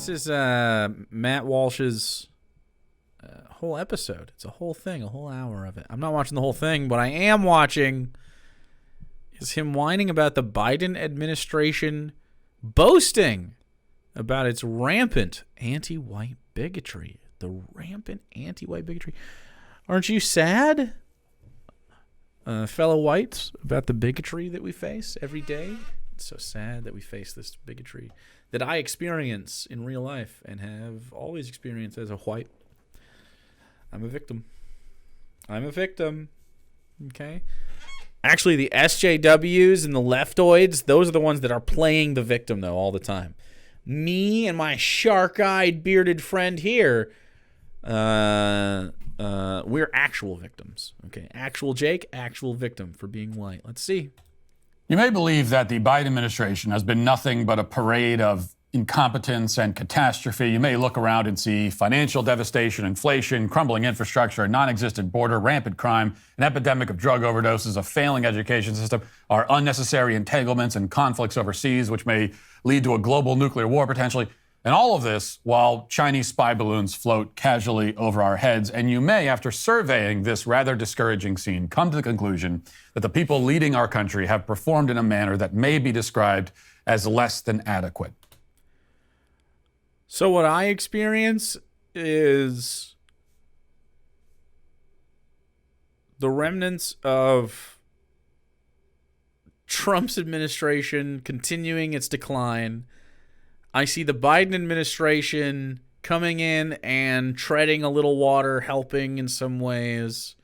This is Matt Walsh's whole episode. It's a whole thing, a whole hour of it. I'm not watching the whole thing. What I am watching is him whining about the Biden administration boasting about its rampant anti-white bigotry. The rampant anti-white bigotry. Aren't you sad, fellow whites, about the bigotry that we face every day? It's so sad that we face this bigotry that I experience in real life and have always experienced as a white. I'm a victim. Okay? Actually, the SJWs and the leftoids, those are the ones that are playing the victim, though, all the time. Me and my shark-eyed, bearded friend here, we're actual victims. Okay? Actual Jake, actual victim for being white. Let's see. You may believe that the Biden administration has been nothing but a parade of incompetence and catastrophe. You may look around and see financial devastation, inflation, crumbling infrastructure, a non-existent border, rampant crime, an epidemic of drug overdoses, a failing education system, our unnecessary entanglements and conflicts overseas, which may lead to a global nuclear war potentially. And all of this while Chinese spy balloons float casually over our heads. And you may, after surveying this rather discouraging scene, come to the conclusion that the people leading our country have performed in a manner that may be described as less than adequate. So what I experience is the remnants of Trump's administration continuing its decline. I see the Biden administration coming in and treading a little water, helping in some ways.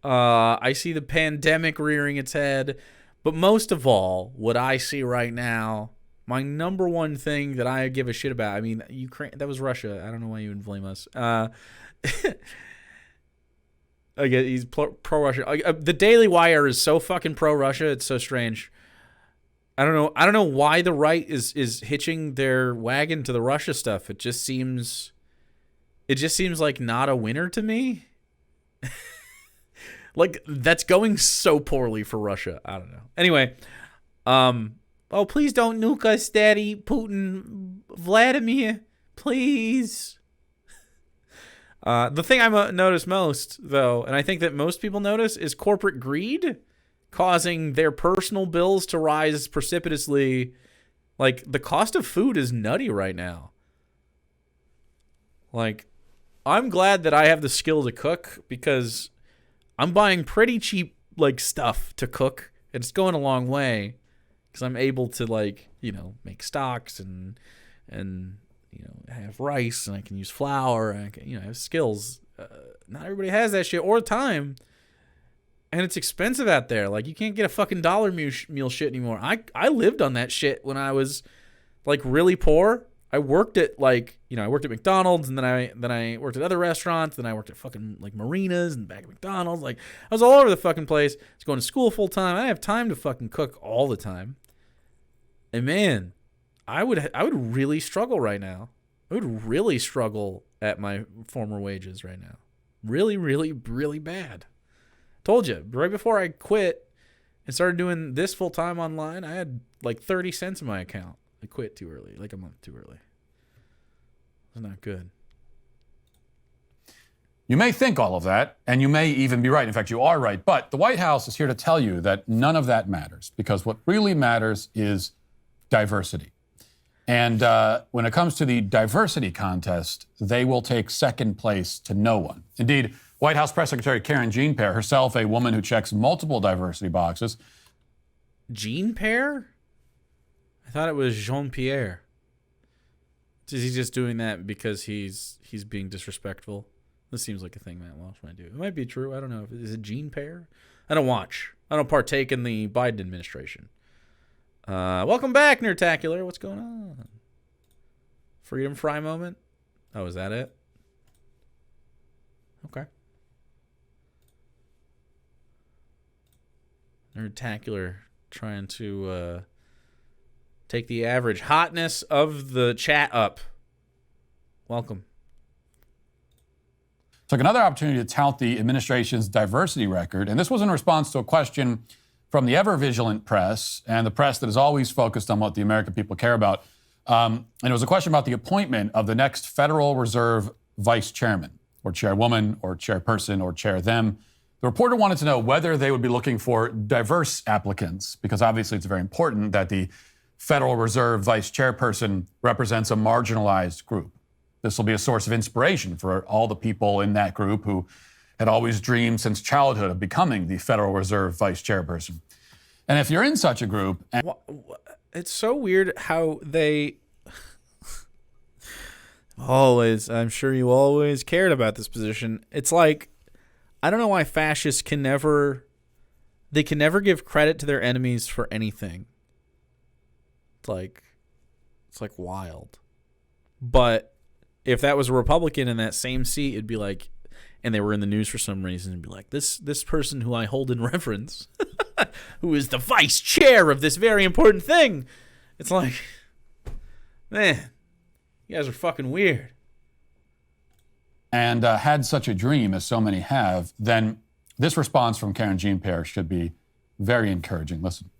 I see the pandemic rearing its head. But most of all, what I see right now, my number one thing that I give a shit about, I mean, Ukraine, that was Russia. I don't know why you would blame us. Again, he's pro-Russia. The Daily Wire is so fucking pro-Russia. It's so strange. I don't know why the right is hitching their wagon to the Russia stuff. It just seems like not a winner to me. Like, that's going so poorly for Russia. I don't know. Anyway, oh, please don't nuke us, Daddy Putin, Vladimir, please. The thing I notice most, though, and I think that most people notice, is corporate greed causing their personal bills to rise precipitously. Like, the cost of food is nutty right now. Like, I'm glad that I have the skill to cook because I'm buying pretty cheap, like, stuff to cook. And it's going a long way because I'm able to, like, you know, make stocks and you know, have rice, and I can use flour, and I can, you know, have skills. Not everybody has that shit or time. And it's expensive out there. Like, you can't get a fucking dollar meal shit anymore. I lived on that shit when I was, like, really poor. I worked at, like, you know, I worked at McDonald's, and then I worked at other restaurants, then I worked at fucking, like, marinas and back at McDonald's. Like, I was all over the fucking place. I was going to school full time. I didn't have time to fucking cook all the time. And man, I would really struggle right now. I would really struggle at my former wages right now. Really, really, really bad. Told you, right before I quit and started doing this full time online, I had like 30 cents in my account. I quit too early, like a month too early. It's not good. You may think all of that, and you may even be right. In fact, you are right. But the White House is here to tell you that none of that matters, because what really matters is diversity. And when it comes to the diversity contest, they will take second place to no one. Indeed, White House Press Secretary Karen Jean-Pierre, herself a woman who checks multiple diversity boxes. Jean-Pierre? I thought it was Jean-Pierre. Is he just doing that because he's being disrespectful? This seems like a thing Matt Walsh might do. It might be true. I don't know. Is it Jean-Pierre? I don't watch. I don't partake in the Biden administration. Welcome back, Nerdtacular. What's going on? Freedom Fry moment? Oh, is that it? Okay. Nerdtacular trying to take the average hotness of the chat up. Welcome. Took another opportunity to tout the administration's diversity record, and this was in response to a question from the ever-vigilant press, and the press that is always focused on what the American people care about. And it was a question about the appointment of the next Federal Reserve vice chairman, or chairwoman, or chairperson, or chair them. The reporter wanted to know whether they would be looking for diverse applicants, because obviously it's very important that the Federal Reserve vice chairperson represents a marginalized group. This will be a source of inspiration for all the people in that group who had always dreamed since childhood of becoming the Federal Reserve vice chairperson. And if you're in such a group... It's so weird how they always, I'm sure you always cared about this position. It's like, I don't know why fascists can never give credit to their enemies for anything. It's like wild. But if that was a Republican in that same seat, it'd be like, and they were in the news for some reason, it'd be like, this person who I hold in reverence, who is the vice chair of this very important thing. It's like, man, you guys are fucking weird. And had such a dream, as so many have, then this response from Karen Jean-Pierre should be very encouraging. Listen.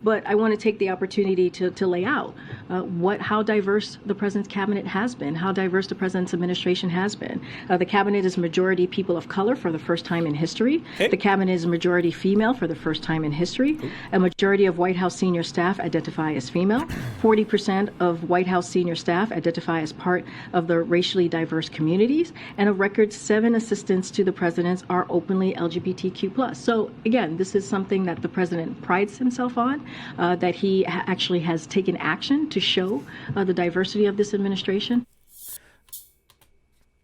But I want to take the opportunity to lay out how diverse the president's cabinet has been, how diverse the president's administration has been. The cabinet is majority people of color for the first time in history. Okay. The cabinet is majority female for the first time in history. Ooh. A majority of White House senior staff identify as female. 40% of White House senior staff identify as part of the racially diverse communities. And a record 7 assistants to the president are openly LGBTQ+. So again, this is something that the president prides himself on. That he actually has taken action to show the diversity of this administration.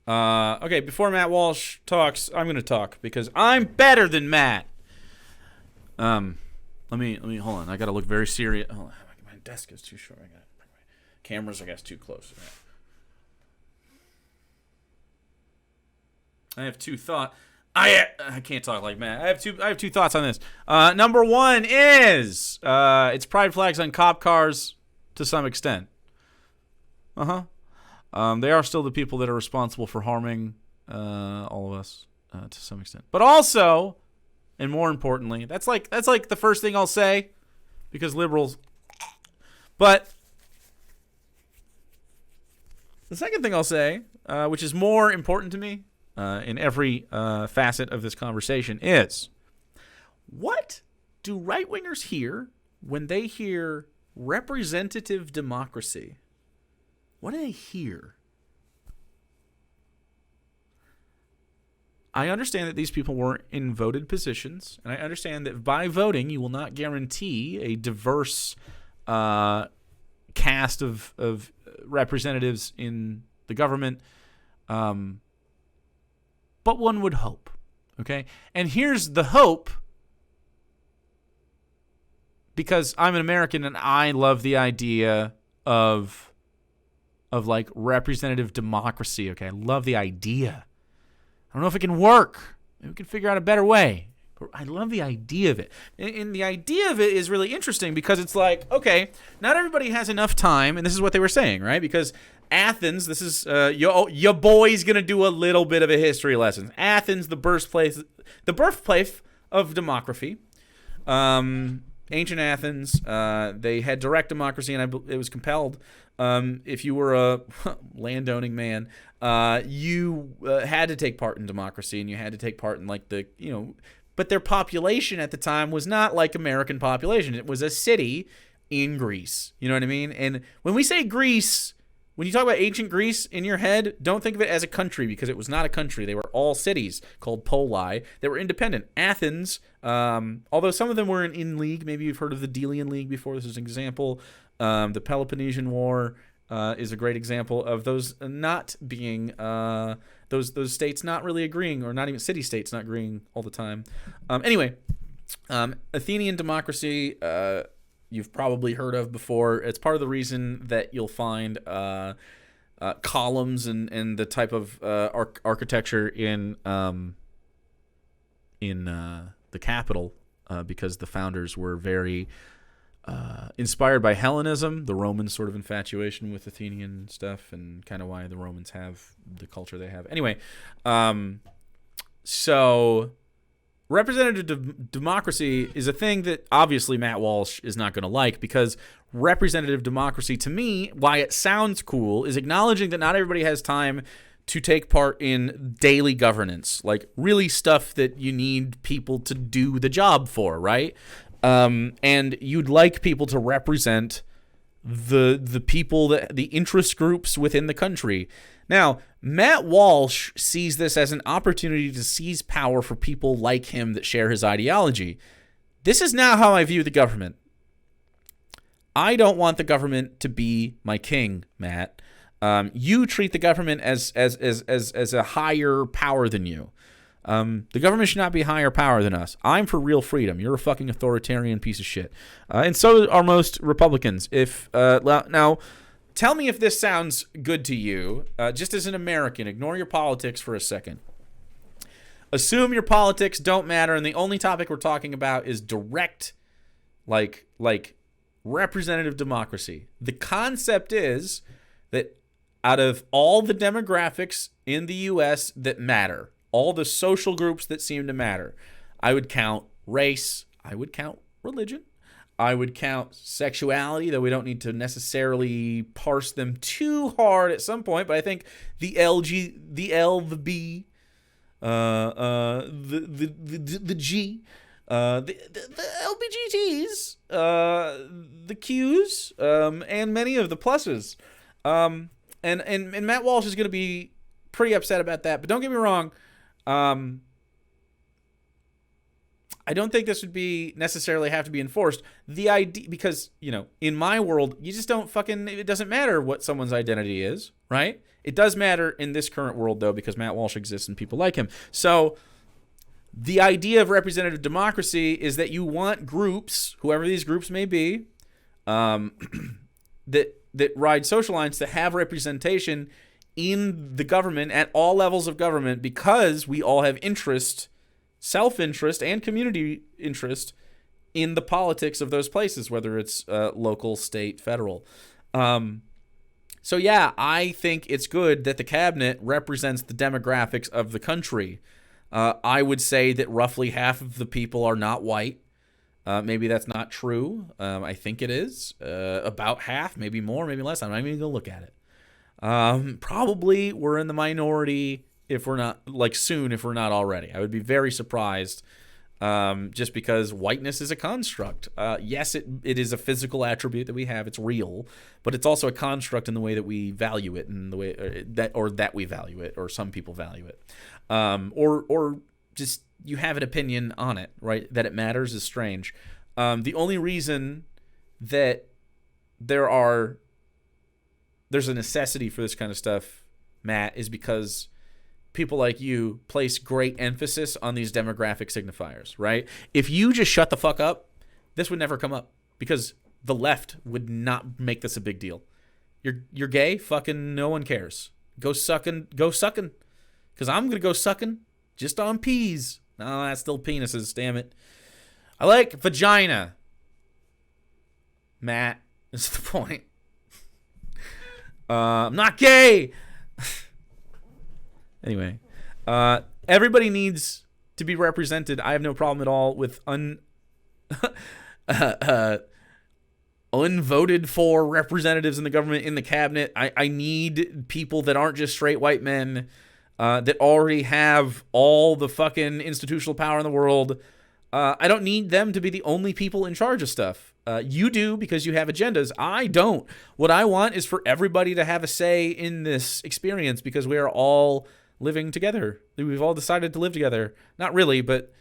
Okay, before Matt Walsh talks, I'm going to talk because I'm better than Matt. Let me hold on. I got to look very serious. Oh, my desk is too short. I got my cameras, I guess, too close. I have two thoughts. I can't talk like Matt. I have two thoughts on this. Number one is it's pride flags on cop cars to some extent. They are still the people that are responsible for harming all of us to some extent. But also, and more importantly, that's like the first thing I'll say because liberals. But the second thing I'll say, which is more important to me, in every facet of this conversation is, what do right-wingers hear when they hear representative democracy? What do they hear? I understand that these people weren't in voted positions, and I understand that by voting you will not guarantee a diverse cast of representatives in the government. But one would hope, okay? And here's the hope, because I'm an American and I love the idea of like representative democracy, okay? I love the idea. I don't know if it can work. Maybe we can figure out a better way. But I love the idea of it. And the idea of it is really interesting because it's like, okay, not everybody has enough time, and this is what they were saying, right? Because Athens, this is your boy's gonna do a little bit of a history lesson. Athens, the birthplace of democracy. Ancient Athens, they had direct democracy, and it was compelled. If you were a landowning man, you had to take part in democracy, and you had to take part in but their population at the time was not like American population. It was a city in Greece. You know what I mean? And when we say Greece, when you talk about ancient Greece in your head, don't think of it as a country because it was not a country. They were all cities called poli that were independent. Athens, although some of them were in league, maybe you've heard of the Delian League before. This is an example. The Peloponnesian War is a great example of those not being those states not really agreeing, or not even city-states not agreeing all the time. Anyway, Athenian democracy, you've probably heard of before. It's part of the reason that you'll find columns and the type of architecture in the capital, because the founders were very inspired by Hellenism, the Romans' sort of infatuation with Athenian stuff, and kind of why the Romans have the culture they have. Anyway, so representative democracy is a thing that obviously Matt Walsh is not going to like, because representative democracy, to me, why it sounds cool, is acknowledging that not everybody has time to take part in daily governance, like really stuff that you need people to do the job for, right? And you'd like people to represent the people, the interest groups within the country. Now, Matt Walsh sees this as an opportunity to seize power for people like him that share his ideology. This is not how I view the government. I don't want the government to be my king, Matt. You treat the government as a higher power than you. The government should not be higher power than us. I'm for real freedom. You're a fucking authoritarian piece of shit. And so are most Republicans. Now, tell me if this sounds good to you. Just as an American, ignore your politics for a second. Assume your politics don't matter, and the only topic we're talking about is direct, like representative democracy. The concept is that out of all the demographics in the U.S. that matter, all the social groups that seem to matter, I would count race, I would count religion, I would count sexuality, though we don't need to necessarily parse them too hard at some point, but I think the the B, the G, the LBGTs, the Qs, and many of the pluses. And Matt Walsh is going to be pretty upset about that. But don't get me wrong. I don't think this would be necessarily have to be enforced. The idea, because, in my world, you just don't it doesn't matter what someone's identity is, right? It does matter in this current world, though, because Matt Walsh exists and people like him. So the idea of representative democracy is that you want groups, whoever these groups may be, that ride social lines, to have representation in the government at all levels of government, because we all have interest, self-interest and community interest in the politics of those places, whether it's local, state, federal. So yeah, I think it's good that the cabinet represents the demographics of the country. I would say that roughly half of the people are not white. Maybe that's not true. I think it is. About half, maybe more, maybe less. I'm not even going to look at it. Probably we're in the minority if we're not, soon, if we're not already. I would be very surprised, just because whiteness is a construct. Yes, it is a physical attribute that we have. It's real, but it's also a construct in the way that we value it, and the way that we value it, or some people value it. Or just you have an opinion on it, right? That it matters is strange. The only reason that there's a necessity for this kind of stuff, Matt, is because people like you place great emphasis on these demographic signifiers, right? If you just shut the fuck up, this would never come up, because the left would not make this a big deal. You're gay? Fucking no one cares. Go sucking. Because I'm going to go sucking just on peas. No, that's still penises, damn it. I like vagina. Matt, is the point. I'm not gay. Anyway, everybody needs to be represented. I have no problem at all with unvoted for representatives in the government, in the cabinet. I need people that aren't just straight white men, that already have all the fucking institutional power in the world. I don't need them to be the only people in charge of stuff. You do, because you have agendas. I don't. What I want is for everybody to have a say in this experience, because we are all living together. We've all decided to live together. Not really, but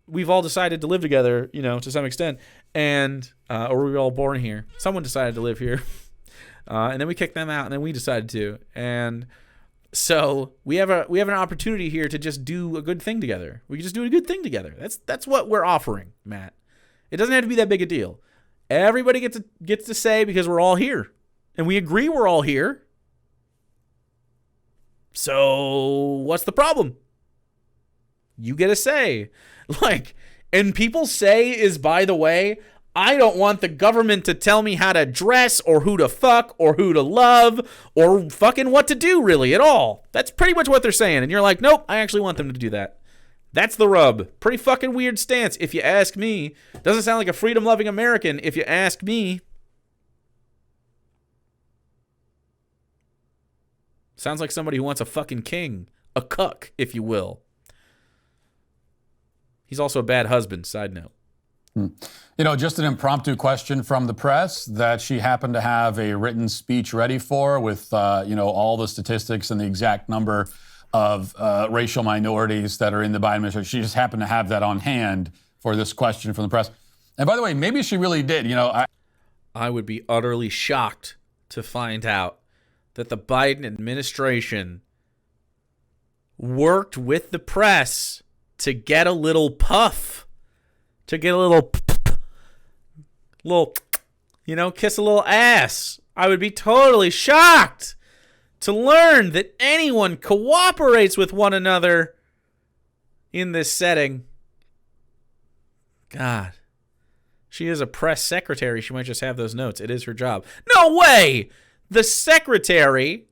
we've all decided to live together, to some extent. And, or we were all born here. Someone decided to live here. And then we kicked them out, and then we decided to. And so we have an opportunity here to just do a good thing together. We can just do a good thing together. That's what we're offering, Matt. It doesn't have to be that big a deal. Everybody gets to say, because we're all here, and we agree we're all here. So what's the problem? You get a say. And people's say is, by the way, I don't want the government to tell me how to dress, or who to fuck, or who to love, or fucking what to do, really, at all. That's pretty much what they're saying. And you're like, nope, I actually want them to do that. That's the rub. Pretty fucking weird stance, if you ask me. Doesn't sound like a freedom-loving American, if you ask me. Sounds like somebody who wants a fucking king. A cuck, if you will. He's also a bad husband, side note. You know, just an impromptu question from the press that she happened to have a written speech ready for with, all the statistics and the exact number of racial minorities that are in the Biden administration. She just happened to have that on hand for this question from the press. And by the way, maybe she really did. You know, I would be utterly shocked to find out that the Biden administration worked with the press to get a little puff, to get a little, kiss a little ass. I would be totally shocked to learn that anyone cooperates with one another in this setting. God. She is a press secretary. She might just have those notes. It is her job. No way! The secretary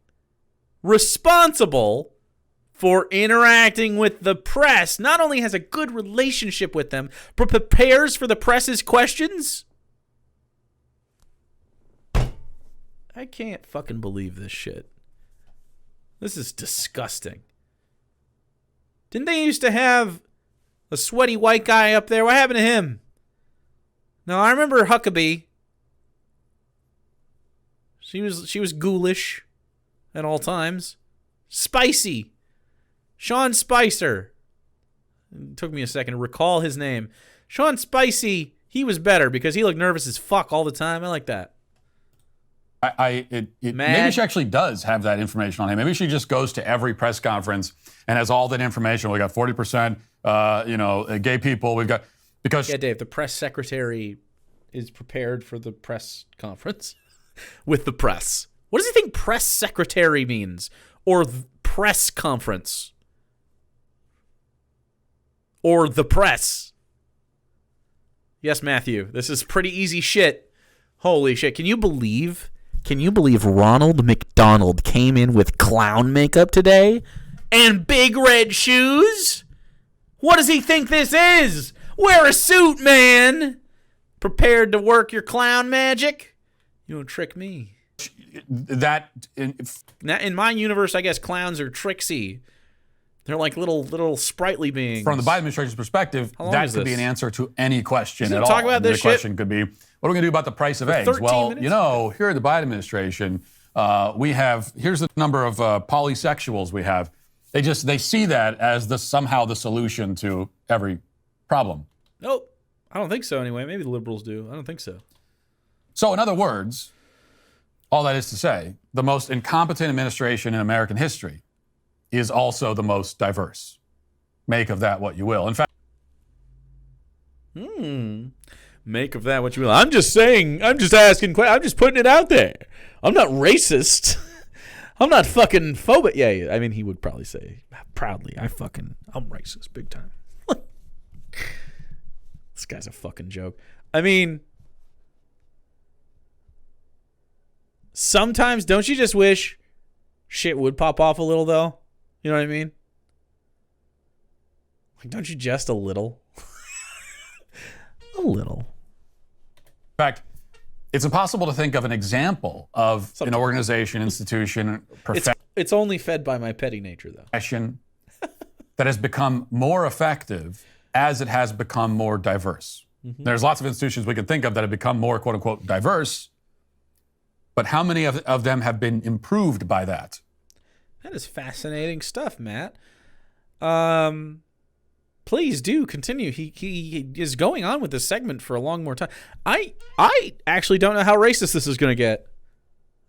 responsible for interacting with the press not only has a good relationship with them, but prepares for the press's questions? I can't fucking believe this shit. This is disgusting. Didn't they used to have a sweaty white guy up there? What happened to him? No, I remember Huckabee. She was ghoulish at all times. Spicy. Sean Spicer. It took me a second to recall his name. Sean Spicy, he was better because he looked nervous as fuck all the time. I like that. Maybe she actually does have that information on him. Maybe she just goes to every press conference and has all that information. We got 40%, gay people. We've got because yeah, Dave, the press secretary is prepared for the press conference with the press. What does he think press secretary means, or press conference, or the press? Yes, Matthew, this is pretty easy shit. Holy shit! Can you believe Ronald McDonald came in with clown makeup today and big red shoes? What does he think this is? Wear a suit, man. Prepared to work your clown magic? You don't trick me. Now, in my universe, I guess clowns are tricksy. They're like little sprightly beings. From the Biden administration's perspective, that could be an answer to any question at all. Talk about this the question could be, what are we going to do about the price of eggs? Well, here at the Biden administration, here's the number of polysexuals we have. They see that as somehow the solution to every problem. Nope. I don't think so anyway. Maybe the liberals do. I don't think so. So in other words, all that is to say, the most incompetent administration in American history is also the most diverse. Make of that what you will. In fact, make of that what you will. I'm just saying, I'm just asking, I'm just putting it out there. I'm not racist. I'm not fucking phobic. Yeah, I mean, he would probably say proudly, I'm racist big time. This guy's a fucking joke. I mean, sometimes don't you just wish shit would pop off a little, though? You know what I mean? Like, don't you just a little? A little. In fact, it's impossible to think of an example of an organization, institution, profession. It's only fed by my petty nature, though. That has become more effective as it has become more diverse. Mm-hmm. There's lots of institutions we can think of that have become more, quote unquote, diverse. But how many of them have been improved by that? That is fascinating stuff, Matt. Please do continue. He is going on with this segment for a long more time. I actually don't know how racist this is going to get.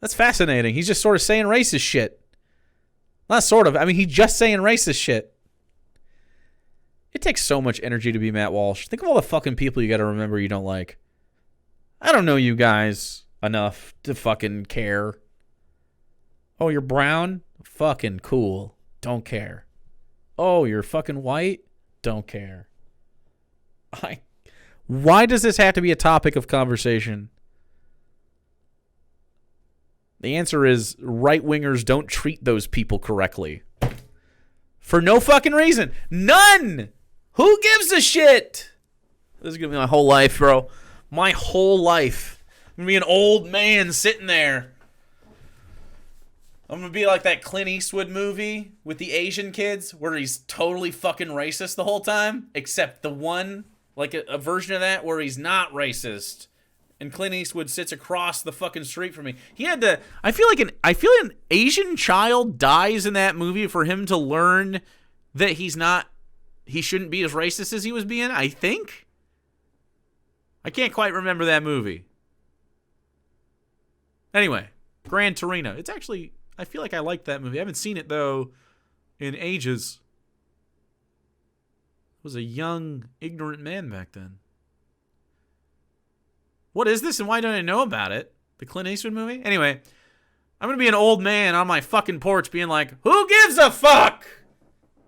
That's fascinating. He's just sort of saying racist shit. Not sort of. I mean, he's just saying racist shit. It takes so much energy to be Matt Walsh. Think of all the fucking people you got to remember you don't like. I don't know you guys enough to fucking care. Oh, you're brown? Fucking cool. Don't care. Oh, you're fucking white? Don't care. Why does this have to be a topic of conversation? The answer is right-wingers don't treat those people correctly. For no fucking reason. None! Who gives a shit? This is going to be my whole life, bro. My whole life. I'm going to be an old man sitting there. I'm going to be like that Clint Eastwood movie with the Asian kids where he's totally fucking racist the whole time, except the one, like a version of that where he's not racist. And Clint Eastwood sits across the fucking street from me. He had to. I feel like an Asian child dies in that movie for him to learn that he shouldn't be as racist as he was being. I think. I can't quite remember that movie. Anyway, Gran Torino. It's actually. I feel like I liked that movie. I haven't seen it though in ages. I was a young, ignorant man back then. What is this and why don't I know about it? The Clint Eastwood movie? Anyway, I'm going to be an old man on my fucking porch being like, who gives a fuck?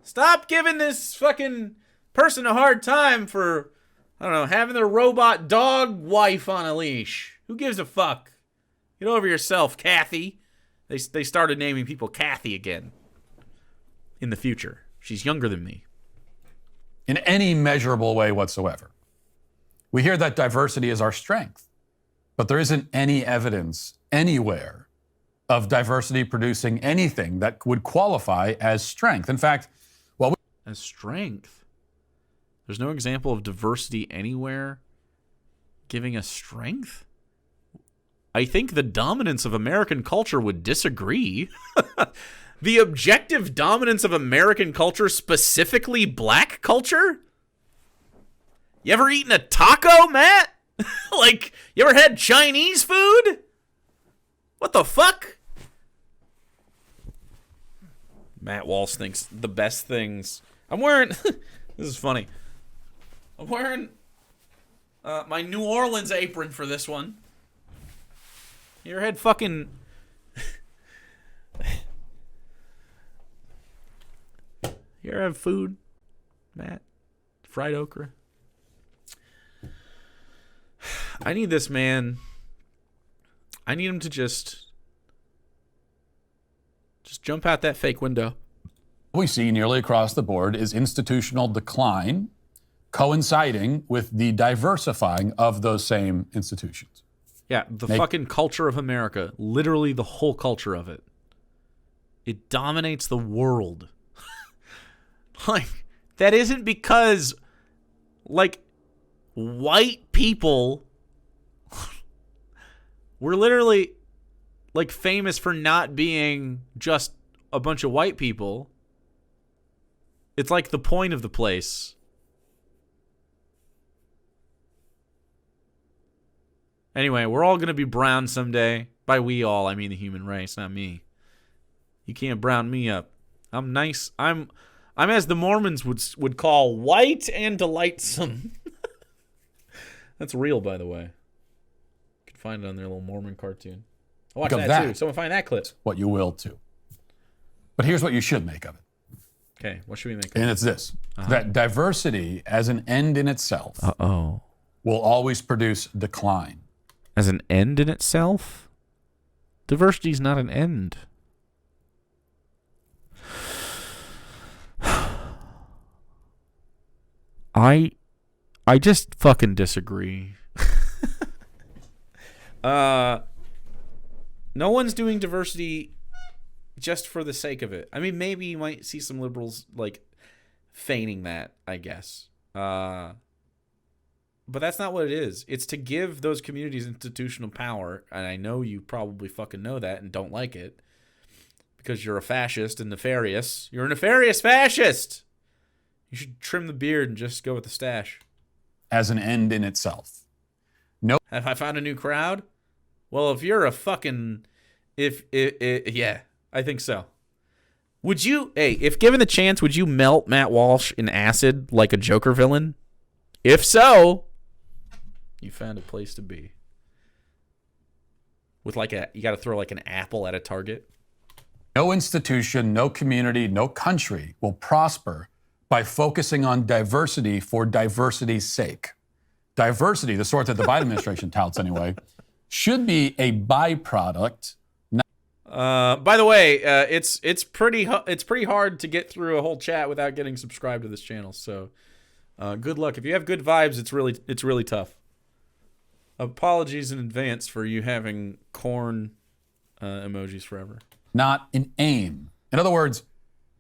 Stop giving this fucking person a hard time for, I don't know, having their robot dog wife on a leash. Who gives a fuck? Get over yourself, Kathy. They started naming people Kathy again in the future. She's younger than me. In any measurable way whatsoever. We hear that diversity is our strength, but there isn't any evidence anywhere of diversity producing anything that would qualify as strength. In fact, as strength? There's no example of diversity anywhere giving us strength? I think the dominance of American culture would disagree. The objective dominance of American culture, specifically black culture? You ever eaten a taco, Matt? Like, you ever had Chinese food? What the fuck? Matt Walsh thinks the best things. I'm wearing... This is funny. I'm wearing my New Orleans apron for this one. You ever had fucking... You ever have food, Matt? Fried okra? I need this man. I need him to just jump out that fake window. What we see nearly across the board is institutional decline coinciding with the diversifying of those same institutions. Yeah, the fucking culture of America. Literally the whole culture of it. It dominates the world. Like, that isn't because, like, white people... We're literally, like, famous for not being just a bunch of white people. It's like the point of the place. Anyway, we're all going to be brown someday. By we all, I mean the human race, not me. You can't brown me up. I'm nice. I'm as the Mormons would call white and delightsome. That's real, by the way. Find it on their little Mormon cartoon. I watch that too. Someone find that clip. What you will too. But here's what you should make of it. Okay, what should we make of it? And it's this. That diversity as an end in itself will always produce decline. As an end in itself? Diversity is not an end. I just fucking disagree. No one's doing diversity just for the sake of it. I mean, maybe you might see some liberals like feigning that, I guess. But that's not what it is. It's to give those communities institutional power, and I know you probably fucking know that and don't like it because you're a fascist and nefarious. You're a nefarious fascist. You should trim the beard and just go with the stash. As an end in itself. No. Have I found a new crowd? Well, if you're a fucking... yeah, I think so. Would you... Hey, if given the chance, would you melt Matt Walsh in acid like a Joker villain? If so, you found a place to be. With like a... You got to throw like an apple at a target. No institution, no community, no country will prosper by focusing on diversity for diversity's sake. Diversity, the sort that the Biden administration touts anyway, should be a byproduct. By the way, it's pretty hard to get through a whole chat without getting subscribed to this channel. So Good luck. If you have good vibes, it's really tough. Apologies in advance for you having corn emojis forever. Not an aim. In other words,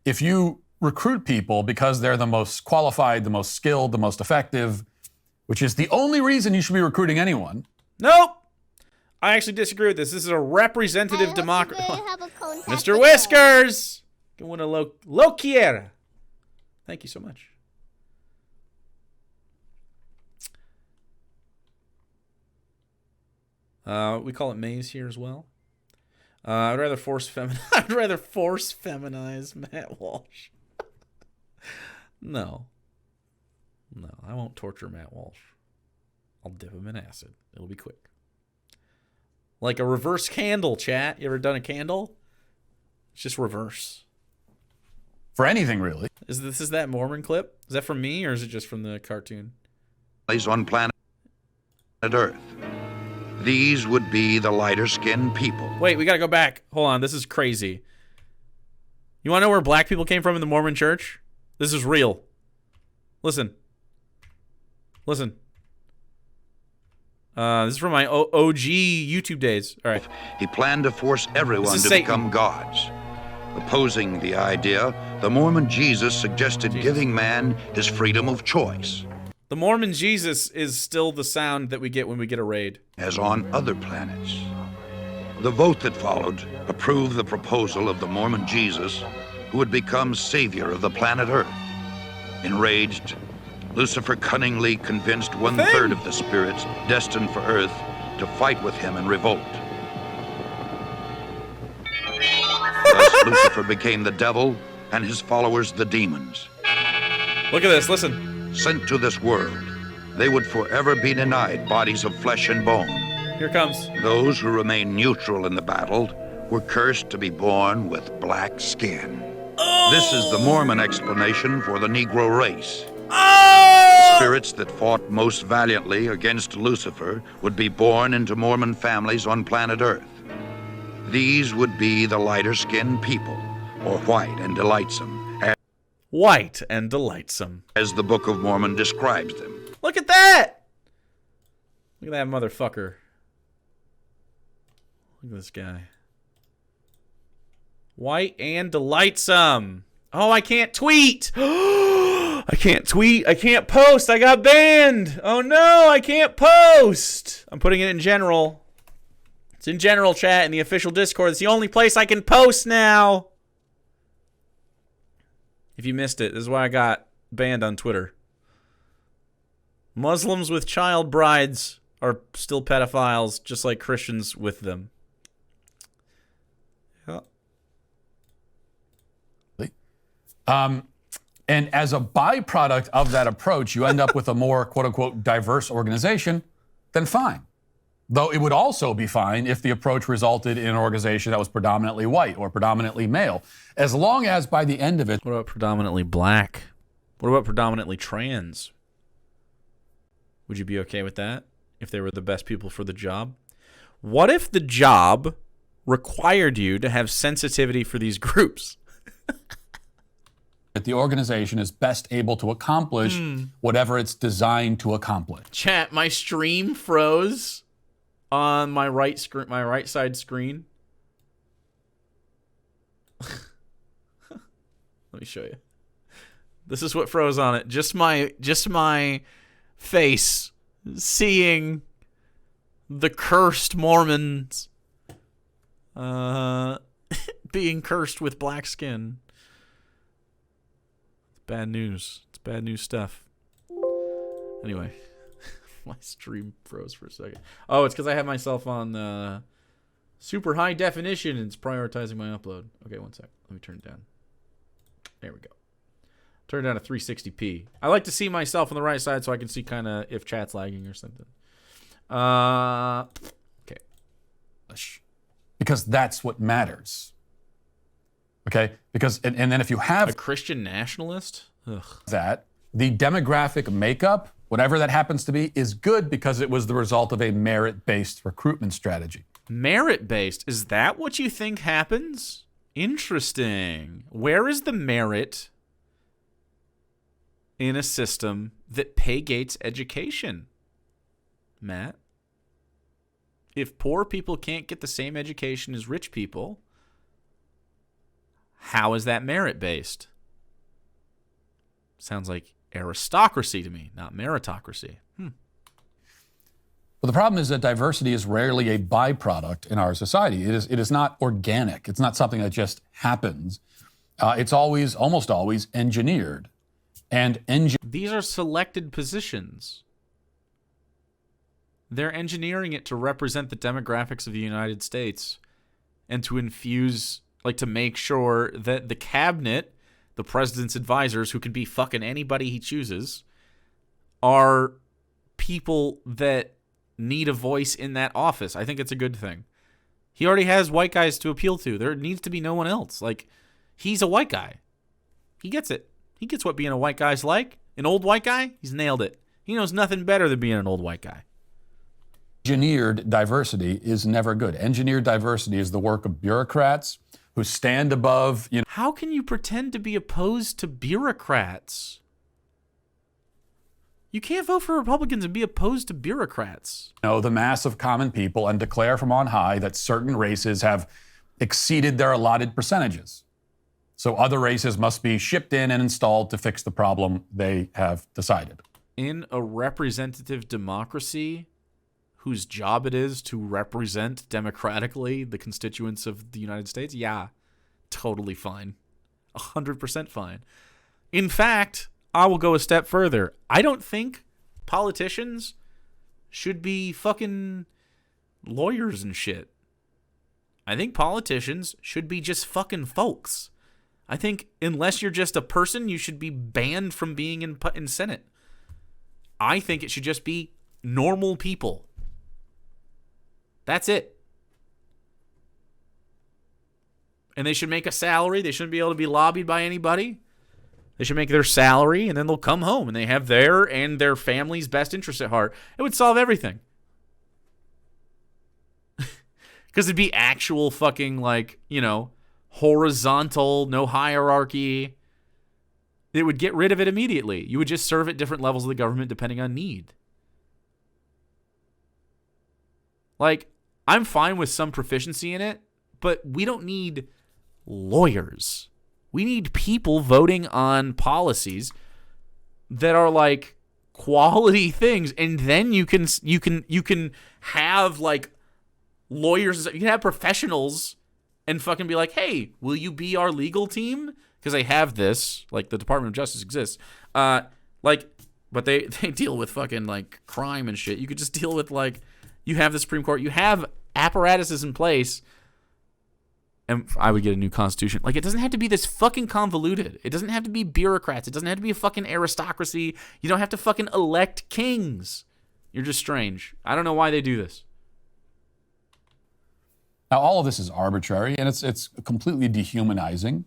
if you recruit people because they're the most qualified, the most skilled, the most effective, which is the only reason you should be recruiting anyone. Nope. I actually disagree with this. This is a representative democracy. Mr. Whiskers! Que bueno lo quiera. Thank you so much. We call it Maze here as well. I'd rather force feminize Matt Walsh. No, I won't torture Matt Walsh. I'll dip him in acid. It'll be quick. Like a reverse candle, chat. You ever done a candle? It's just reverse. For anything, really. Is that Mormon clip? Is that from me or is it just from the cartoon? On planet Earth. These would be the lighter-skinned people. Wait, we gotta go back. Hold on, this is crazy. You wanna know where black people came from in the Mormon church? This is real. Listen. Listen. This is from my OG YouTube days. All right. He planned to force everyone to Satan. become gods. Opposing the idea, the Mormon Jesus suggested giving man his freedom of choice. The Mormon Jesus is still the sound that we get when we get a raid. As on other planets. The vote that followed approved the proposal of the Mormon Jesus, who would become savior of the planet Earth. Enraged, Lucifer cunningly convinced 1/3 of the spirits destined for Earth to fight with him in revolt. Thus, Lucifer became the devil and his followers the demons. Look at this, listen. Sent to this world, they would forever be denied bodies of flesh and bone. Here it comes. Those who remained neutral in the battle were cursed to be born with black skin. This is the Mormon explanation for the Negro race. Spirits that fought most valiantly against Lucifer would be born into Mormon families on planet Earth. These would be the lighter-skinned people, or white and delightsome, White and delightsome. as the Book of Mormon describes them. Look at that! Look at that motherfucker. Look at this guy. White and delightsome. Oh, I can't tweet! I can't tweet. I can't post. I got banned. Oh no, I can't post. I'm putting it in general. It's in general chat in the official Discord. It's the only place I can post now. If you missed it, this is why I got banned on Twitter. Muslims with child brides are still pedophiles, just like Christians with them. Yeah. And as a byproduct of that approach, you end up with a more quote-unquote diverse organization, then fine. Though it would also be fine if the approach resulted in an organization that was predominantly white or predominantly male, as long as by the end of it... What about predominantly black? What about predominantly trans? Would you be okay with that if they were the best people for the job? What if the job required you to have sensitivity for these groups? that the organization is best able to accomplish whatever it's designed to accomplish. Chat, my stream froze on my right side screen. Let me show you. This is what froze on it. Just my face seeing the cursed Mormons being cursed with black skin. Bad news. It's bad news stuff. Anyway, my stream froze for a second. Oh, it's because I have myself on super high definition and it's prioritizing my upload. Okay, one sec. Let me turn it down. There we go. Turn it down to 360p. I like to see myself on the right side so I can see kind of if chat's lagging or something. Okay. Because that's what matters. Okay? Because, and then if you have a Christian nationalist? Ugh. that, the demographic makeup, whatever that happens to be, is good because it was the result of a merit-based recruitment strategy. Merit-based? Is that what you think happens? Interesting. Where is the merit in a system that pay-gates education, Matt. If poor people can't get the same education as rich people, how is that merit-based? Sounds like aristocracy to me, not meritocracy. Well, the problem is that diversity is rarely a byproduct in our society. It is not organic. It's not something that just happens. It's almost always engineered. And these are selected positions. They're engineering it to represent the demographics of the United States and to infuse, like, to make sure that the cabinet, the president's advisors, who could be fucking anybody he chooses, are people that need a voice in that office. I think it's a good thing. He already has white guys to appeal to. There needs to be no one else. Like, he's a white guy. He gets it. He gets what being a white guy's like. An old white guy, he's nailed it. He knows nothing better than being an old white guy. Engineered diversity is never good. Engineered diversity is the work of bureaucrats who stand above, How can you pretend to be opposed to bureaucrats? You can't vote for Republicans and be opposed to bureaucrats. The mass of common people and declare from on high that certain races have exceeded their allotted percentages. So other races must be shipped in and installed to fix the problem they have decided. In a representative democracy whose job it is to represent democratically the constituents of the United States, yeah, totally fine. 100% fine. In fact, I will go a step further. I don't think politicians should be fucking lawyers and shit. I think politicians should be just fucking folks. I think unless you're just a person, you should be banned from being in Senate. I think it should just be normal people. That's it. And they should make a salary. They shouldn't be able to be lobbied by anybody. They should make their salary, and then they'll come home, and they have their and their family's best interest at heart. It would solve everything. Because it'd be actual fucking, like, horizontal, no hierarchy. It would get rid of it immediately. You would just serve at different levels of the government depending on need. Like, I'm fine with some proficiency in it, but we don't need lawyers. We need people voting on policies that are like quality things, and then you can have like lawyers. You can have professionals and fucking be like, hey, will you be our legal team? Because they have this, like the Department of Justice exists. But they deal with fucking like crime and shit. You could just deal with like, you have the Supreme Court, you have apparatuses in place. And I would get a new constitution. Like, it doesn't have to be this fucking convoluted. It doesn't have to be bureaucrats. It doesn't have to be a fucking aristocracy. You don't have to fucking elect kings. You're just strange. I don't know why they do this. Now, all of this is arbitrary, and it's completely dehumanizing.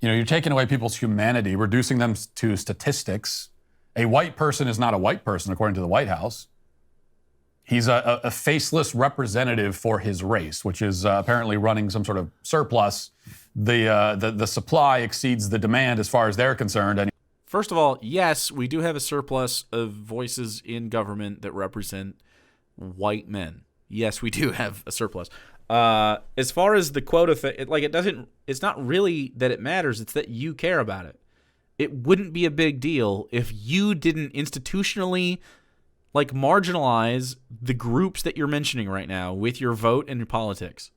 You're taking away people's humanity, reducing them to statistics. A white person is not a white person, according to the White House. He's a faceless representative for his race, which is apparently running some sort of surplus. The supply exceeds the demand as far as they're concerned. And first of all, yes, we do have a surplus of voices in government that represent white men. Yes, we do have a surplus. As far as the quota thing, it's not really that it matters. It's that you care about it. It wouldn't be a big deal if you didn't institutionally marginalize the groups that you're mentioning right now with your vote and your politics.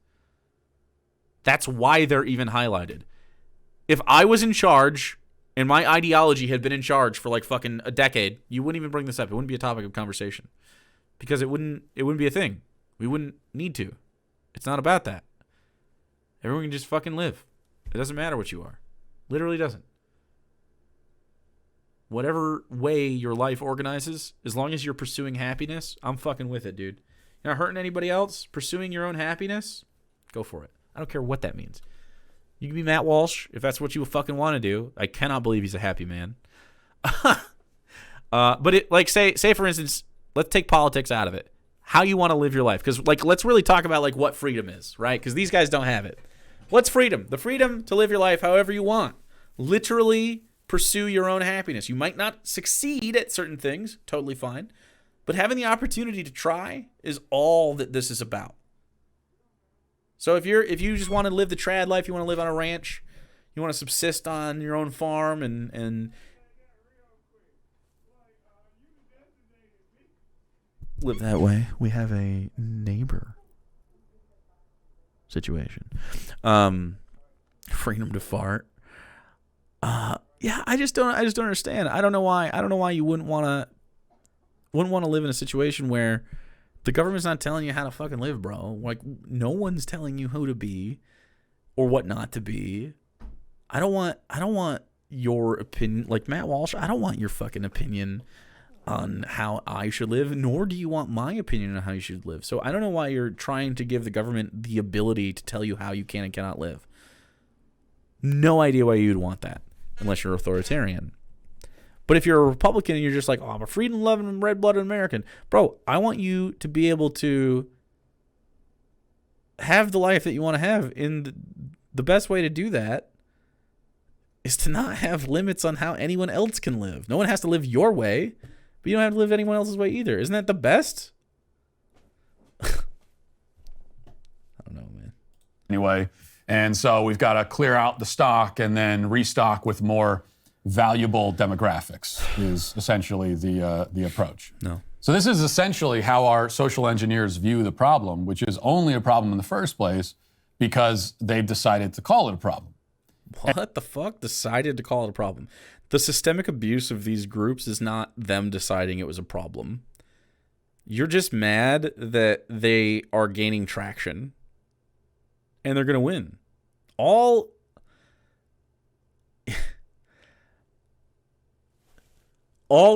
That's why they're even highlighted. If I was in charge and my ideology had been in charge for fucking a decade, you wouldn't even bring this up. It wouldn't be a topic of conversation because it wouldn't be a thing. We wouldn't need to. It's not about that. Everyone can just fucking live. It doesn't matter what you are. Literally doesn't. Whatever way your life organizes, as long as you're pursuing happiness, I'm fucking with it, dude. You're not hurting anybody else, pursuing your own happiness, go for it. I don't care what that means. You can be Matt Walsh if that's what you fucking want to do. I cannot believe he's a happy man. But say for instance, let's take politics out of it. How you want to live your life. Because let's really talk about what freedom is, right? Because these guys don't have it. What's freedom? The freedom to live your life however you want. Literally pursue your own happiness. You might not succeed at certain things, totally fine, but having the opportunity to try is all that this is about. So if you just want to live the trad life, you want to live on a ranch, you want to subsist on your own farm and live that way, we have a neighbor situation. Freedom to fart. Yeah, I just don't understand. I don't know why you wouldn't want to live in a situation where the government's not telling you how to fucking live, bro. Like, no one's telling you who to be or what not to be. I don't want your opinion, like Matt Walsh. I don't want your fucking opinion on how I should live, nor do you want my opinion on how you should live. So I don't know why you're trying to give the government the ability to tell you how you can and cannot live. No idea why you'd want that, unless you're authoritarian. But if you're a Republican and you're just like, oh, I'm a freedom-loving, red-blooded American, bro, I want you to be able to have the life that you want to have. And the best way to do that is to not have limits on how anyone else can live. No one has to live your way, but you don't have to live anyone else's way either. Isn't that the best? I don't know, man. Anyway, and so we've got to clear out the stock and then restock with more valuable demographics is essentially the approach. No. So this is essentially how our social engineers view the problem, which is only a problem in the first place because they've decided to call it a problem. What the fuck? Decided to call it a problem. The systemic abuse of these groups is not them deciding it was a problem. You're just mad that they are gaining traction and they're going to win. All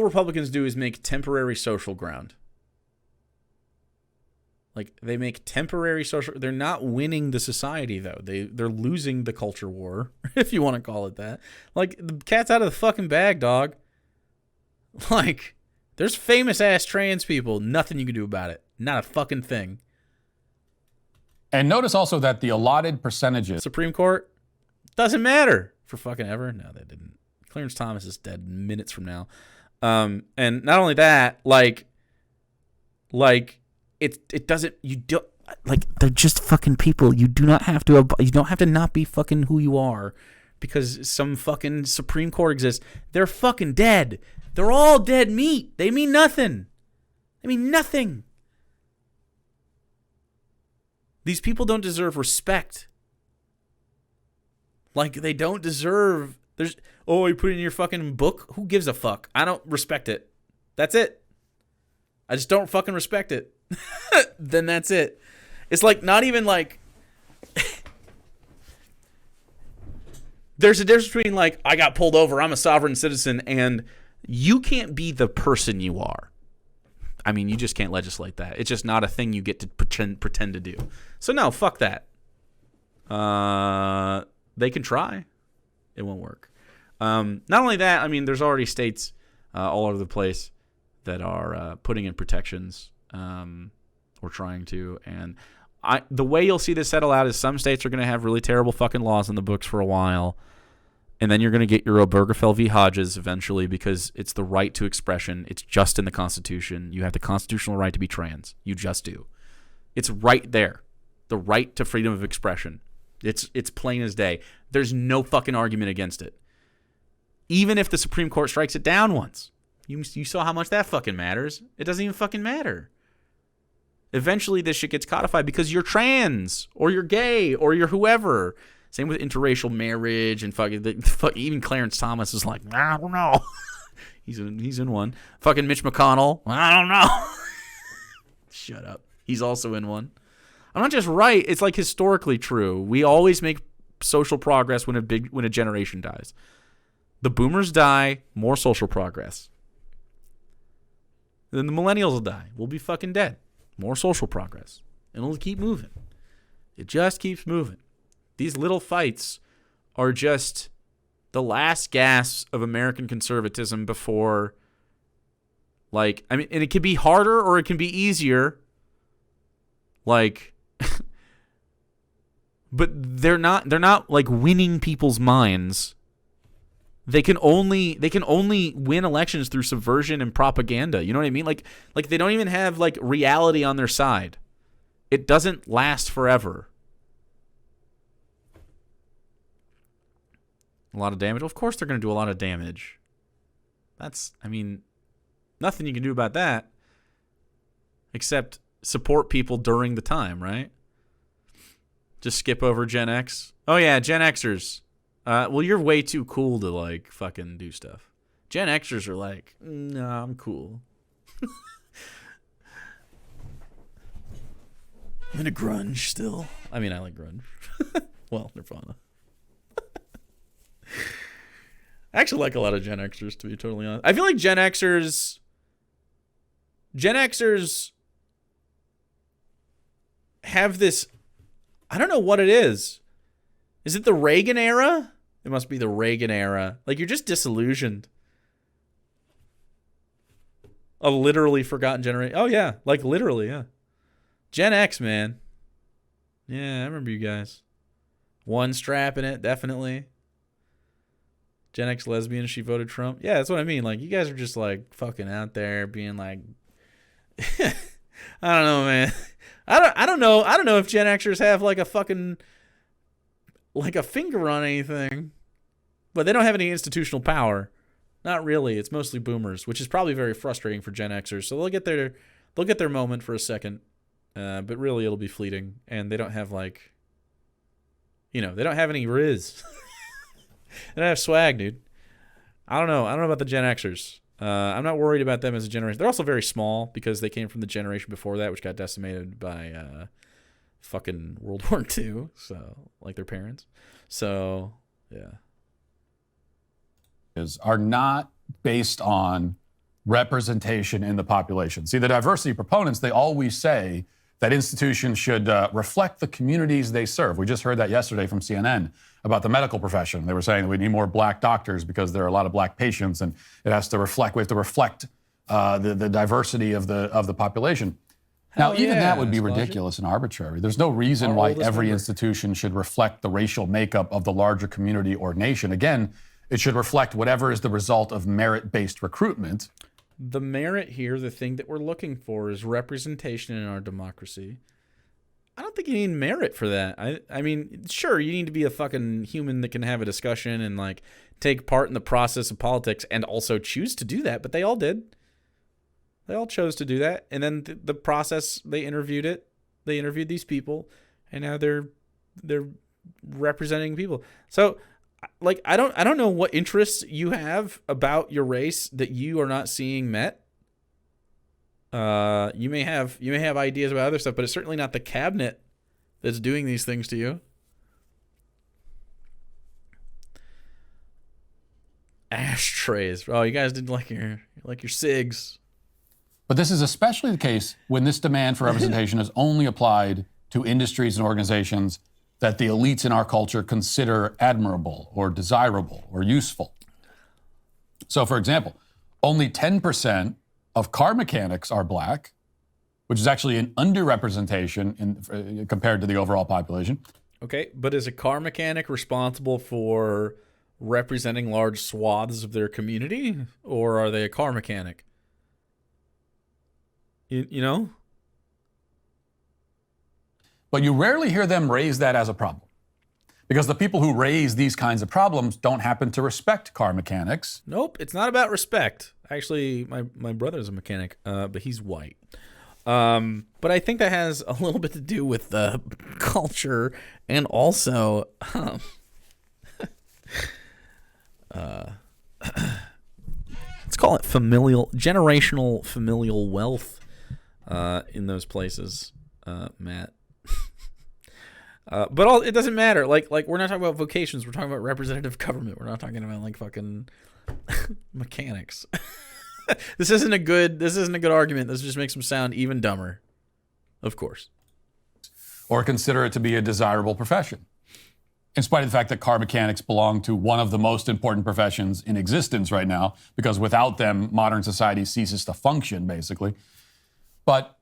Republicans do is make temporary social ground. Like, they make temporary social... They're not winning the society, though. They're losing the culture war, if you want to call it that. Like, the cat's out of the fucking bag, dog. Like, there's famous-ass trans people. Nothing you can do about it. Not a fucking thing. And notice also that the allotted percentages... Supreme Court? Doesn't matter. For fucking ever? No, they didn't. Clarence Thomas is dead minutes from now. And not only that, like it doesn't, you don't, like, they're just fucking people. You don't have to not be fucking who you are because some fucking Supreme Court exists. They're fucking dead. They're all dead meat. They mean nothing. They mean nothing. These people don't deserve respect. Like, they don't deserve... you put it in your fucking book? Who gives a fuck? I don't respect it. That's it. I just don't fucking respect it. Then that's it. It's like, not even like... There's a difference between, like, I got pulled over, I'm a sovereign citizen, and you can't be the person you are. I mean, you just can't legislate that. It's just not a thing you get to pretend to do. So no, fuck that. They can try. It won't work. Not only that, I mean, there's already states all over the place that are putting in protections or trying to. And the way you'll see this settle out is some states are going to have really terrible fucking laws in the books for a while. And then you're going to get your Obergefell v. Hodges eventually because it's the right to expression. It's just in the Constitution. You have the constitutional right to be trans. You just do. It's right there. The right to freedom of expression. It's plain as day. There's no fucking argument against it. Even if the Supreme Court strikes it down once. You saw how much that fucking matters. It doesn't even fucking matter. Eventually this shit gets codified because you're trans or you're gay or you're whoever. Same with interracial marriage and even Clarence Thomas is like, I don't know. he's in one. Fucking Mitch McConnell, I don't know. Shut up. He's also in one. I'm not just right. It's like historically true. We always make social progress when a generation dies. The boomers die, more social progress. Then the millennials will die. We'll be fucking dead. More social progress. And it'll keep moving. It just keeps moving. These little fights are just the last gasps of American conservatism before, like, I mean, and it can be harder or it can be easier. Like, but they're not like winning people's minds They can only win elections through subversion and propaganda. You know what I mean? Like they don't even have like reality on their side. It doesn't last forever. A lot of damage. Well, of course they're going to do a lot of damage. Nothing you can do about that except support people during the time, right? Just skip over Gen X. Oh yeah, Gen Xers. Well, you're way too cool to like fucking do stuff. Gen Xers are like, nah, I'm cool. I'm into grunge still. I mean, I like grunge. Well, Nirvana. I actually like a lot of Gen Xers, to be totally honest. I feel like Gen Xers have this, I don't know what it is. Is it the Reagan era? It must be the Reagan era. Like, you're just disillusioned. A literally forgotten generation. Oh, yeah. Like, literally, yeah. Gen X, man. Yeah, I remember you guys. One strap in it, definitely. Gen X lesbian, she voted Trump. Yeah, that's what I mean. Like, you guys are just, like, fucking out there being like... I don't know, man. I don't know. I don't know if Gen Xers have, like, a fucking... like a finger on anything. But they don't have any institutional power. Not really. It's mostly boomers, which is probably very frustrating for Gen Xers. So they'll get their moment for a second. But really it'll be fleeting. And they don't have like, they don't have any riz. They don't have swag, dude. I don't know about the Gen Xers. I'm not worried about them as a generation. They're also very small because they came from the generation before that, which got decimated by fucking World War II. So, like their parents. So, yeah. Are not based on representation in the population. See, the diversity proponents, they always say that institutions should reflect the communities they serve. We just heard that yesterday from CNN about the medical profession. They were saying that we need more black doctors because there are a lot of black patients, and we have to reflect the diversity of the population. Now, even that would be ridiculous and arbitrary. There's no reason why every institution should reflect the racial makeup of the larger community or nation. Again, it should reflect whatever is the result of merit-based recruitment. The merit here, the thing that we're looking for, is representation in our democracy. I don't think you need merit for that. I mean, sure, you need to be a fucking human that can have a discussion and like take part in the process of politics and also choose to do that, but they all did. They all chose to do that. And then the process, they interviewed these people, and now they're representing people. So, like, I don't know what interests you have about your race that you are not seeing met. You may have ideas about other stuff, but it's certainly not the cabinet that's doing these things to you. Ashtrays. Oh, you guys didn't like your cigs. But this is especially the case when this demand for representation is only applied to industries and organizations that the elites in our culture consider admirable or desirable or useful. So, for example, only 10% of car mechanics are black, which is actually an underrepresentation compared to the overall population. Okay, but is a car mechanic responsible for representing large swaths of their community, or are they a car mechanic? You know? But you rarely hear them raise that as a problem, because the people who raise these kinds of problems don't happen to respect car mechanics. Nope, it's not about respect. Actually, my brother's a mechanic, but he's white. But I think that has a little bit to do with the culture, and also let's call it generational familial wealth in those places, Matt. But it doesn't matter. Like we're not talking about vocations. We're talking about representative government. We're not talking about like fucking mechanics. This isn't a good argument. This just makes them sound even dumber. Of course. Or consider it to be a desirable profession, in spite of the fact that car mechanics belong to one of the most important professions in existence right now, because without them, modern society ceases to function, basically. But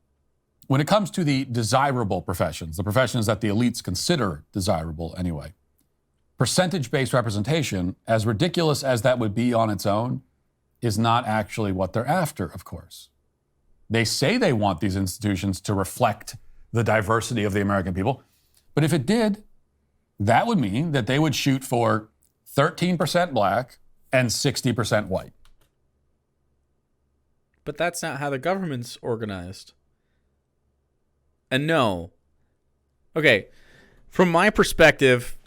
when it comes to the desirable professions, the professions that the elites consider desirable anyway, percentage-based representation, as ridiculous as that would be on its own, is not actually what they're after, of course. They say they want these institutions to reflect the diversity of the American people, but if it did, that would mean that they would shoot for 13% black and 60% white. But that's not how the government's organized. And no. Okay, from my perspective,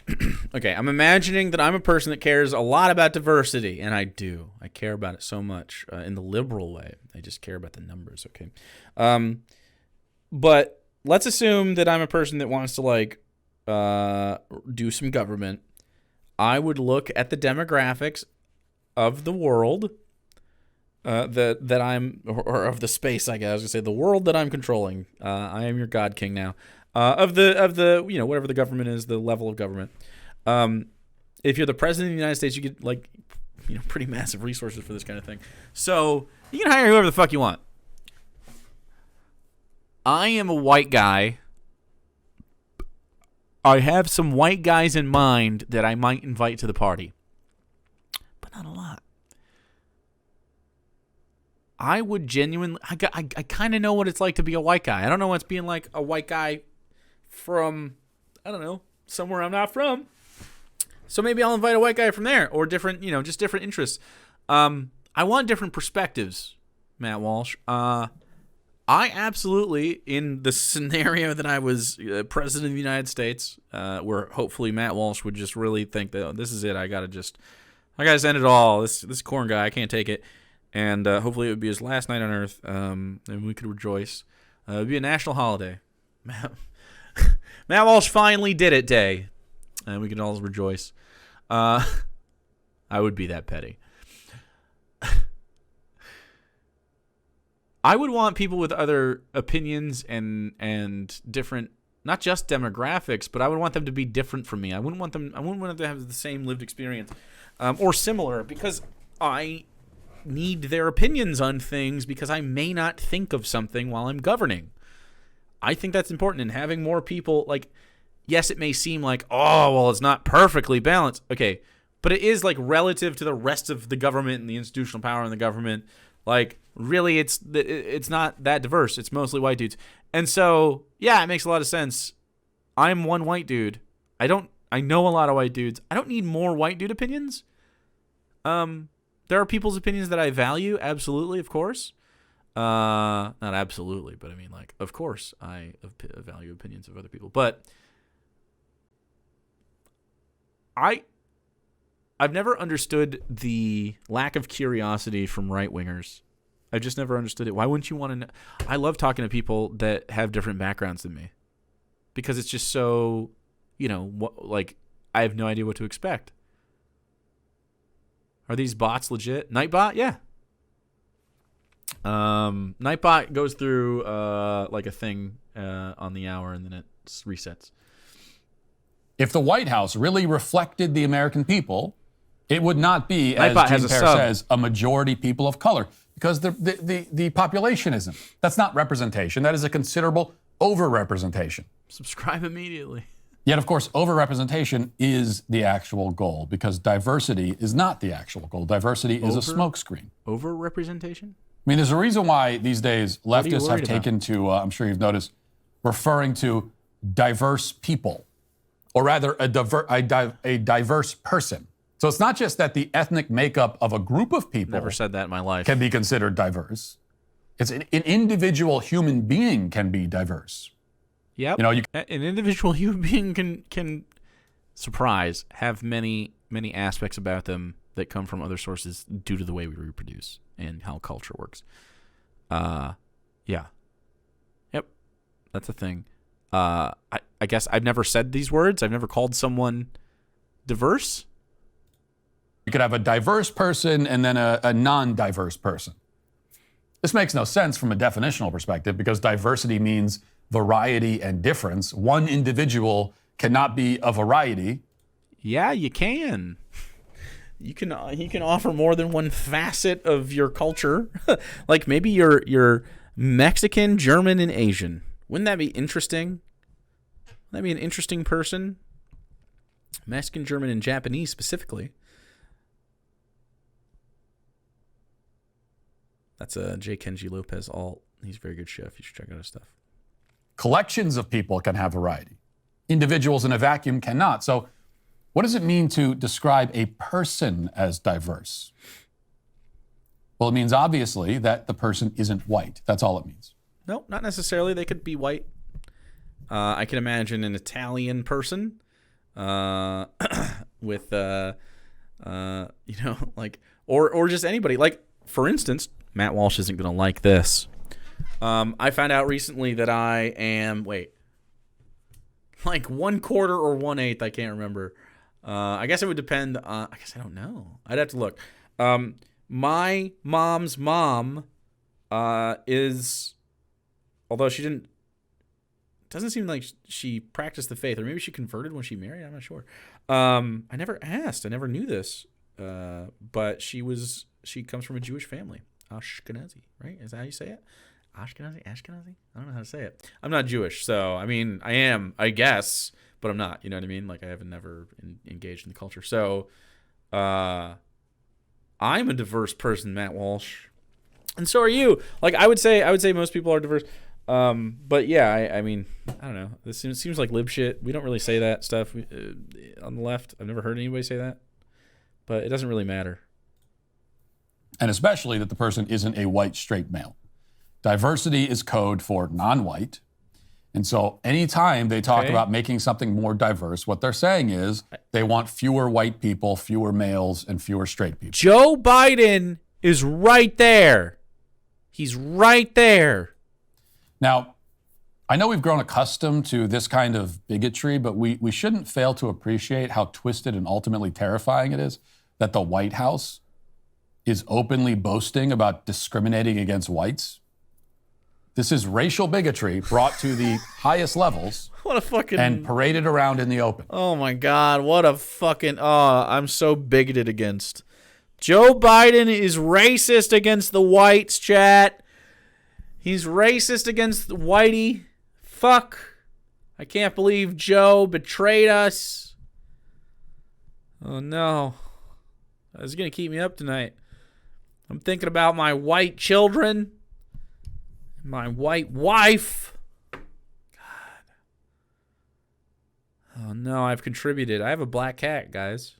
okay, I'm imagining that I'm a person that cares a lot about diversity, and I do. I care about it so much in the liberal way. I just care about the numbers, okay? But let's assume that I'm a person that wants to, like, do some government. I would look at the demographics of the world that I'm, or of the space, I guess I was gonna say, the world that I'm controlling. I am your God King now. Of the you know, whatever the government is, the level of government. If you're the president of the United States, you get, like, you know, pretty massive resources for this kind of thing. So you can hire whoever the fuck you want. I am a white guy. I have some white guys in mind that I might invite to the party, but not a lot. I would genuinely, I kind of know what it's like to be a white guy. I don't know what it's being like a white guy from, I don't know, somewhere I'm not from. So maybe I'll invite a white guy from there, or different, you know, just different interests. I want different perspectives, Matt Walsh. I absolutely, in the scenario that I was president of the United States, where hopefully Matt Walsh would just really think that, oh, this is it. I gotta end it all. This corn guy, I can't take it. And hopefully it would be his last night on Earth, and we could rejoice. It would be a national holiday. Matt Walsh finally did it day, and we could all rejoice. I would be that petty. I would want people with other opinions and different, not just demographics, but I would want them to be different from me. I wouldn't want them to have the same lived experience, or similar, because I need their opinions on things, because I may not think of something while I'm governing. I think that's important, and having more people, like, yes, it may seem like, oh, well, it's not perfectly balanced. Okay, but it is, like, relative to the rest of the government and the institutional power in the government. Like, really, it's not that diverse. It's mostly white dudes. And so, yeah, it makes a lot of sense. I'm one white dude. I know a lot of white dudes. I don't need more white dude opinions. There are people's opinions that I value, absolutely, of course. Not absolutely, but I mean, like, of course, I value opinions of other people. But I've never understood the lack of curiosity from right-wingers. I've just never understood it. Why wouldn't you want to know? I love talking to people that have different backgrounds than me, because it's just so, you know, like, I have no idea what to expect. Are these bots legit? Nightbot? Yeah. Nightbot goes through like a thing on the hour, and then it resets. If the White House really reflected the American people, it would not be, Nightbot as Gene Parr says, a majority people of color, because the population isn't. That's not representation. That is a considerable overrepresentation. Subscribe immediately. Yet, of course, overrepresentation is the actual goal, because diversity is not the actual goal. Diversity is a smokescreen. Overrepresentation? I mean, there's a reason why these days leftists have taken to, I'm sure you've noticed, referring to diverse people, or rather a diverse person. So it's not just that the ethnic makeup of a group of people Never said that in my life. can be considered diverse. It's an individual human being can be diverse. Yep. You know, an individual human being can have many aspects about them that come from other sources due to the way we reproduce and how culture works. Yeah. Yep. That's a thing. I guess I've never said these words. I've never called someone diverse. You could have a diverse person and then a non-diverse person. This makes no sense from a definitional perspective, because diversity means variety and difference. One individual cannot be a variety. Yeah, you can. You can offer more than one facet of your culture. Like, maybe you're Mexican, German, and Asian. Wouldn't that be interesting? Wouldn't that be an interesting person? Mexican, German, and Japanese specifically. That's a J. Kenji Lopez alt. He's a very good chef. You should check out his stuff. Collections of people can have variety. Individuals in a vacuum cannot. So what does it mean to describe a person as diverse? Well, it means obviously that the person isn't white. That's all it means. No, not necessarily. They could be white. I can imagine an Italian person with, like, or just anybody. Like, for instance, Matt Walsh isn't going to like this. I found out recently that I am, like 1/4 or 1/8. I can't remember. I guess it would depend. I guess I don't know. I'd have to look. My mom's mom is, although she doesn't seem like she practiced the faith, or maybe she converted when she married. I'm not sure. I never asked. I never knew this. But she comes from a Jewish family. Ashkenazi, right? Is that how you say it? Ashkenazi? I don't know how to say it. I'm not Jewish, so, I mean, I am, I guess, but I'm not. You know what I mean? Like, I haven't never engaged in the culture. So, I'm a diverse person, Matt Walsh. And so are you. Like, I would say most people are diverse. But yeah, I mean, I don't know. This seems like lib shit. We don't really say that stuff on the left. I've never heard anybody say that, but it doesn't really matter. And especially that the person isn't a white straight male. Diversity is code for non-white. And so anytime they talk about making something more diverse, what they're saying is they want fewer white people, fewer males, and fewer straight people. Joe Biden is right there. He's right there. Now, I know we've grown accustomed to this kind of bigotry, but we shouldn't fail to appreciate how twisted and ultimately terrifying it is that the White House is openly boasting about discriminating against whites. This is racial bigotry brought to the highest levels. What a fucking... And paraded around in the open. Oh my God, what a fucking... Oh, I'm so bigoted against. Joe Biden is racist against the whites, chat. He's racist against the whitey. Fuck. I can't believe Joe betrayed us. Oh no. This is going to keep me up tonight. I'm thinking about my white children. My white wife. God. Oh no, I've contributed. I have a black cat, guys.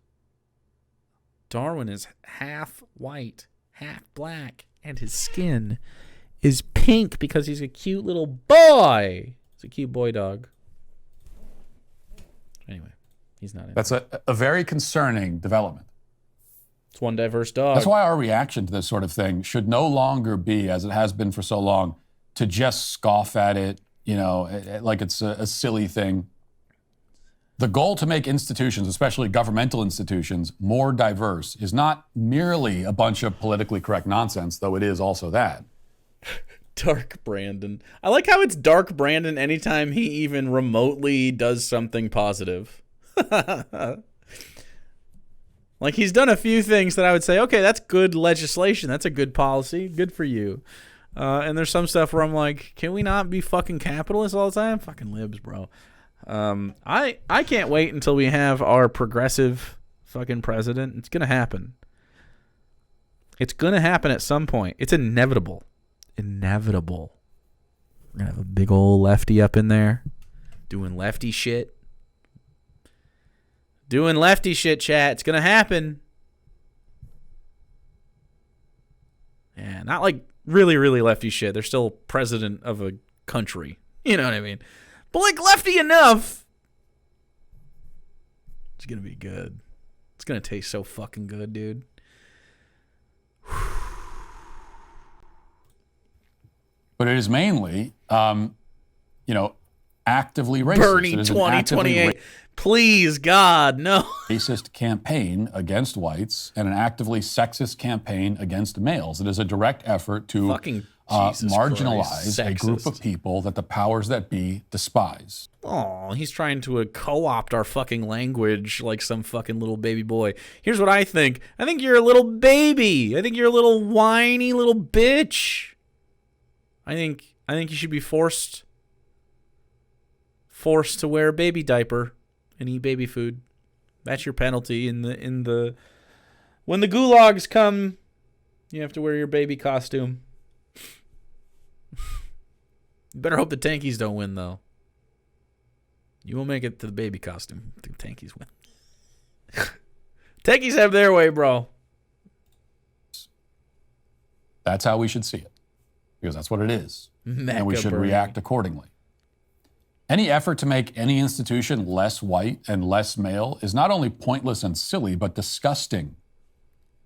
Darwin is half white, half black, and his skin is pink because he's a cute little boy. He's a cute boy dog. Anyway, he's not in. That's a very concerning development. It's one diverse dog. That's why our reaction to this sort of thing should no longer be, as it has been for so long, to just scoff at it, like it's a silly thing. The goal to make institutions, especially governmental institutions, more diverse is not merely a bunch of politically correct nonsense, though it is also that. Dark Brandon. I like how it's Dark Brandon anytime he even remotely does something positive. Like, he's done a few things that I would say, okay, that's good legislation. That's a good policy. Good for you. And there's some stuff where I'm like, can we not be fucking capitalists all the time? Fucking libs, bro. I can't wait until we have our progressive fucking president. It's going to happen. It's going to happen at some point. It's inevitable. Inevitable. We're going to have a big old lefty up in there doing lefty shit. Doing lefty shit, chat. It's going to happen. Yeah, not like really, really lefty shit. They're still president of a country. You know what I mean? But like lefty enough. It's going to be good. It's going to taste so fucking good, dude. But it is mainly, actively racist. Bernie 2028. Please, God, no. Racist campaign against whites and an actively sexist campaign against males. It is a direct effort to marginalize a group of people that the powers that be despise. Oh, he's trying to co-opt our fucking language like some fucking little baby boy. Here's what I think. I think you're a little baby. I think you're a little whiny little bitch. I think you should be forced to wear a baby diaper and eat baby food. That's your penalty in the when the gulags come. You have to wear your baby costume. You better hope the tankies don't win, though. You won't make it to the baby costume if the tankies win. Tankies have their way, bro. That's how we should see it, because that's what it is. Mecca and we should burning. react accordingly. Any effort to make any institution less white and less male is not only pointless and silly, but disgusting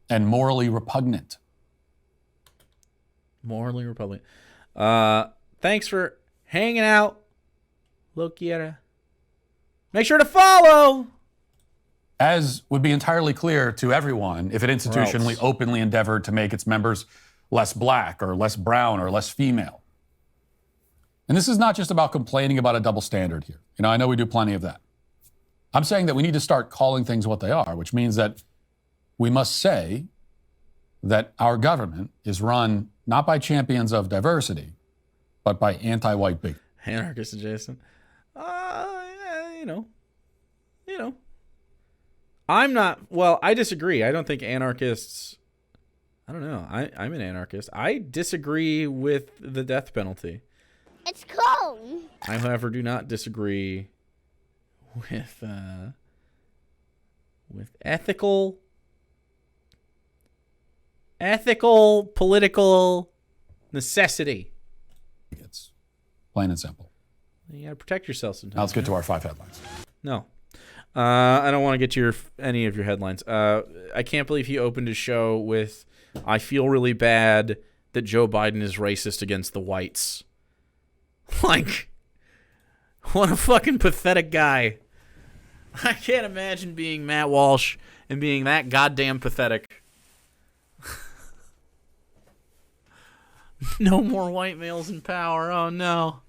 and morally repugnant. Morally repugnant. Thanks for hanging out, Lokiera. Make sure to follow. As would be entirely clear to everyone if an institution openly endeavored to make its members less black or less brown or less female. And this is not just about complaining about a double standard here. You know, I know we do plenty of that. I'm saying that we need to start calling things what they are, which means that we must say that our government is run not by champions of diversity, but by anti-white bigots. Anarchist adjacent. Yeah, you know. I disagree. I don't think anarchists, I don't know. I'm an anarchist. I disagree with the death penalty. It's cold. I, however, do not disagree with ethical, political necessity. It's plain and simple. You gotta protect yourself sometimes. Now let's get to our 5 headlines. No. I don't want to get to any of your headlines. I can't believe he opened his show with, I feel really bad that Joe Biden is racist against the whites. Like, what a fucking pathetic guy. I can't imagine being Matt Walsh and being that goddamn pathetic. No more white males in power. Oh, no.